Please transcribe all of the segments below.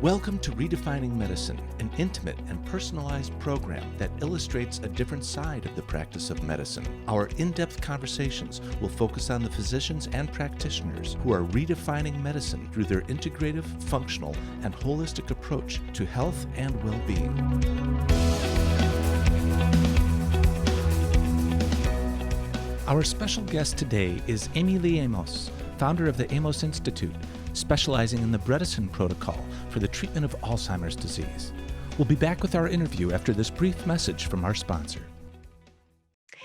Welcome to Redefining Medicine, an intimate and personalized program that illustrates a different side of the practice of medicine. Our in-depth conversations will focus on the physicians and practitioners who are redefining medicine through their integrative, functional, and holistic approach to health and well-being. Our special guest today is Amylee Amos, founder of the Amos Institute, specializing in the Bredesen Protocol for the treatment of Alzheimer's disease. We'll be back with our interview after this brief message from our sponsor.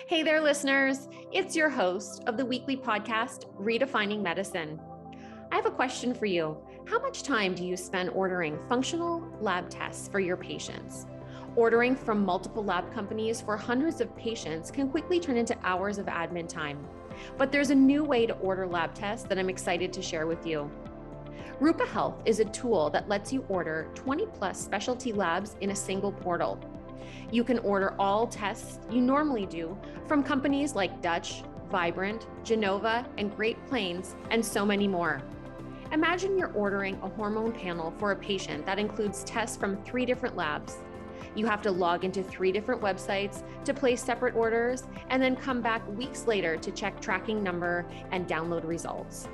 Hey there, listeners. It's your host of the weekly podcast, Redefining Medicine. I have a question for you. How much time do you spend ordering functional lab tests for your patients? Ordering from multiple lab companies for hundreds of patients can quickly turn into hours of admin time. But there's a new way to order lab tests that I'm excited to share with you. Rupa Health is a tool that lets you order 20 plus specialty labs in a single portal. You can order all tests you normally do from companies like Dutch, Vibrant, Genova, and Great Plains, and so many more. Imagine you're ordering a hormone panel for a patient that includes tests from 3 different labs. You have to log into 3 different websites to place separate orders, and then come back weeks later to check tracking number and download results.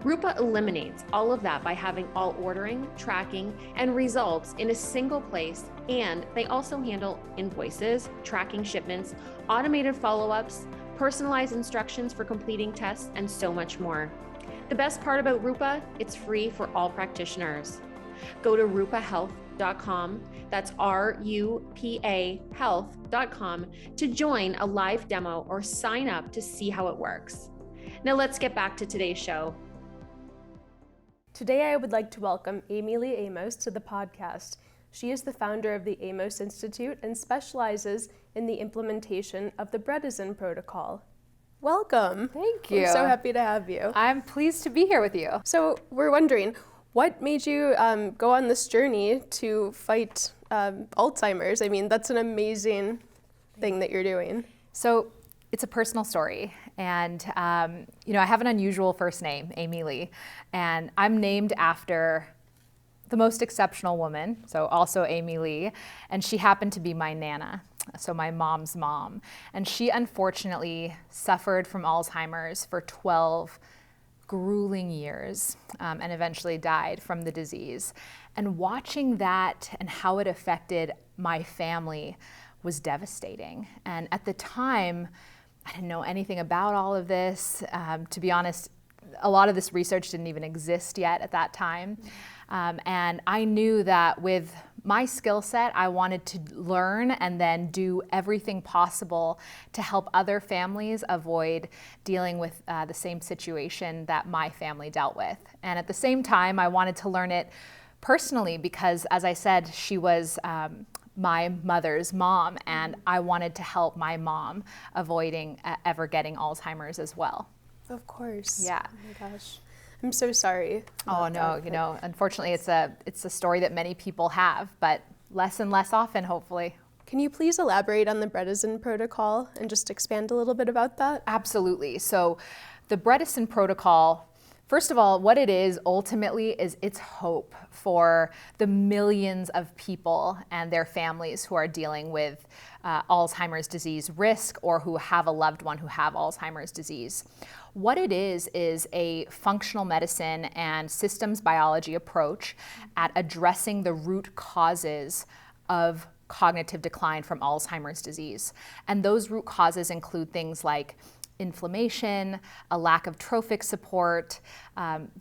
Rupa eliminates all of that by having all ordering, tracking, and results in a single place, and they also handle invoices, tracking shipments, automated follow-ups, personalized instructions for completing tests, and so much more. The best part about Rupa, it's free for all practitioners. Go to rupahealth.com, that's RUPA health.com, to join a live demo or sign up to see how it works. Now let's get back to today's show. Today, I would like to welcome Amylee Amos to the podcast. She is the founder of the Amos Institute and specializes in the implementation of the Bredesen Protocol. Welcome. Thank you. I'm so happy to have you. I'm pleased to be here with you. So we're wondering, what made you go on this journey to fight Alzheimer's? I mean, that's an amazing thing that you're doing. So it's a personal story. And, I have an unusual first name, Amylee, and I'm named after the most exceptional woman, so also Amylee, and she happened to be my Nana, so my mom's mom. And she unfortunately suffered from Alzheimer's for 12 grueling years and eventually died from the disease. And watching that and how it affected my family was devastating. And at the time, I didn't know anything about all of this. To be honest, a lot of this research didn't even exist yet at that time. And I knew that with my skill set, I wanted to learn and then do everything possible to help other families avoid dealing with the same situation that my family dealt with. And at the same time, I wanted to learn it personally because, as I said, she was my mother's mom, and I wanted to help my mom avoiding ever getting Alzheimer's as well. Of course. Yeah. Oh my gosh. I'm so sorry. Oh no, unfortunately it's a story that many people have, but less and less often, hopefully. Can you please elaborate on the Bredesen Protocol and just expand a little bit about that? Absolutely. So the Bredesen Protocol, first of all, what it is ultimately is it's hope for the millions of people and their families who are dealing with Alzheimer's disease risk or who have a loved one who have Alzheimer's disease. What it is a functional medicine and systems biology approach at addressing the root causes of cognitive decline from Alzheimer's disease. And those root causes include things like inflammation, a lack of trophic support,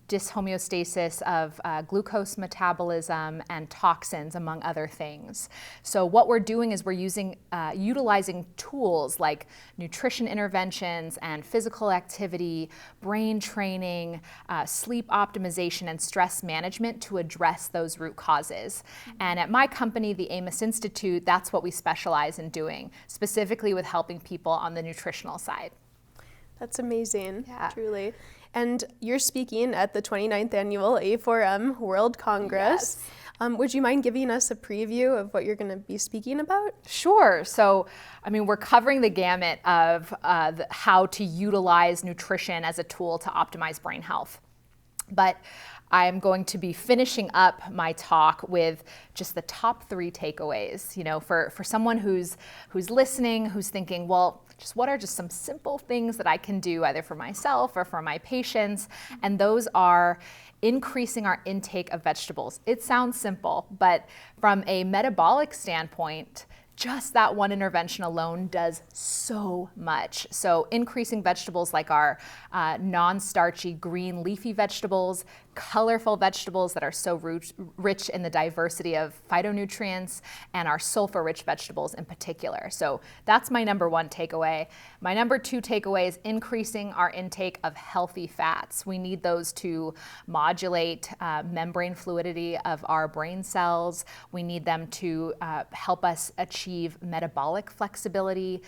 dyshomeostasis of glucose metabolism, and toxins, among other things. So what we're doing is we're utilizing tools like nutrition interventions and physical activity, brain training, sleep optimization, and stress management to address those root causes. And at my company, the Amos Institute, that's what we specialize in doing, specifically with helping people on the nutritional side. That's amazing, truly. And you're speaking at the 29th Annual A4M World Congress. Yes. Would you mind giving us a preview of what you're going to be speaking about? Sure. So, we're covering the gamut of how to utilize nutrition as a tool to optimize brain health. But I'm going to be finishing up my talk with just the top 3 takeaways, for someone who's listening, who's thinking, well, what are just some simple things that I can do either for myself or for my patients? And those are increasing our intake of vegetables. It sounds simple, but from a metabolic standpoint, just that one intervention alone does so much. So increasing vegetables like our non-starchy green leafy vegetables, colorful vegetables that are so rich in the diversity of phytonutrients, and our sulfur-rich vegetables in particular. So that's my number 1 takeaway. My number 2 takeaway is increasing our intake of healthy fats. We need those to modulate membrane fluidity of our brain cells. We need them to help us achieve metabolic flexibility,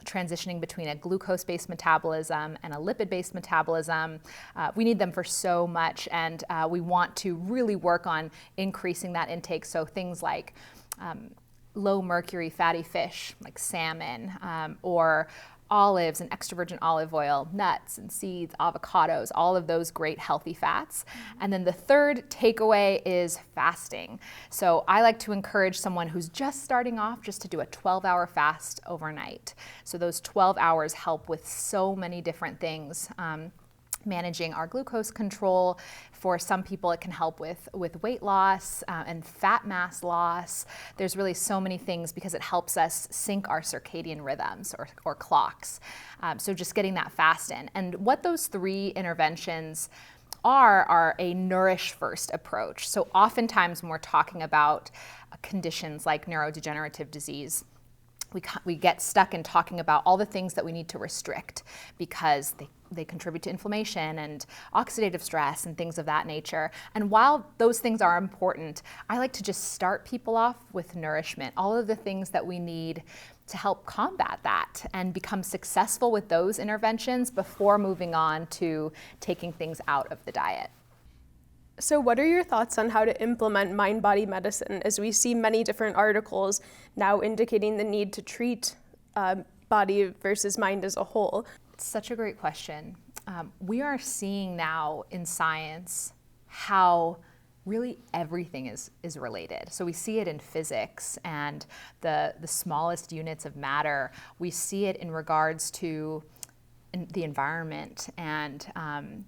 transitioning between a glucose-based metabolism and a lipid-based metabolism. We need them for so much, and we want to really work on increasing that intake. So things like low mercury fatty fish like salmon, or olives and extra virgin olive oil, nuts and seeds, avocados, all of those great healthy fats. And then the third takeaway is fasting. So I like to encourage someone who's just starting off just to do a 12-hour fast overnight. So those 12 hours help with so many different things. Managing our glucose control. For some people, it can help with weight loss and fat mass loss. There's really so many things because it helps us sync our circadian rhythms or clocks. So just getting that fast in. And what those 3 interventions are a nourish first approach. So oftentimes when we're talking about conditions like neurodegenerative disease, we get stuck in talking about all the things that we need to restrict because they contribute to inflammation and oxidative stress and things of that nature. And while those things are important, I like to just start people off with nourishment, all of the things that we need to help combat that and become successful with those interventions before moving on to taking things out of the diet. So what are your thoughts on how to implement mind-body medicine, as we see many different articles now indicating the need to treat body versus mind as a whole? It's such a great question. We are seeing now in science how really everything is related. So we see it in physics and the smallest units of matter. We see it in regards to the environment and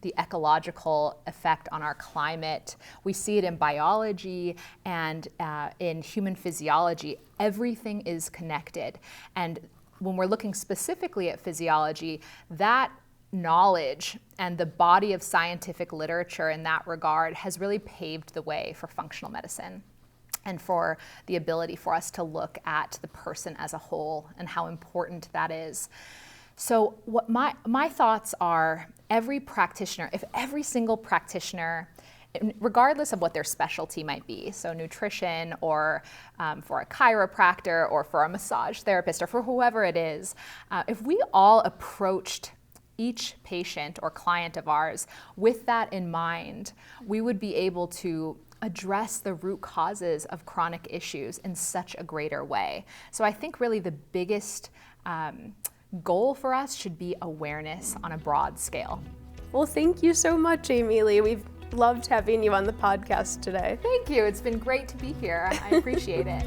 the ecological effect on our climate. We see it in biology and in human physiology. Everything is connected. And when we're looking specifically at physiology, that knowledge and the body of scientific literature in that regard has really paved the way for functional medicine and for the ability for us to look at the person as a whole and how important that is. So what my thoughts are, every practitioner, if every single practitioner, regardless of what their specialty might be, so nutrition or for a chiropractor or for a massage therapist or for whoever it is, if we all approached each patient or client of ours with that in mind, we would be able to address the root causes of chronic issues in such a greater way. So I think really the biggest goal for us should be awareness on a broad scale. Well, thank you so much, Amylee. We've loved having you on the podcast today. Thank you. It's been great to be here. I appreciate it.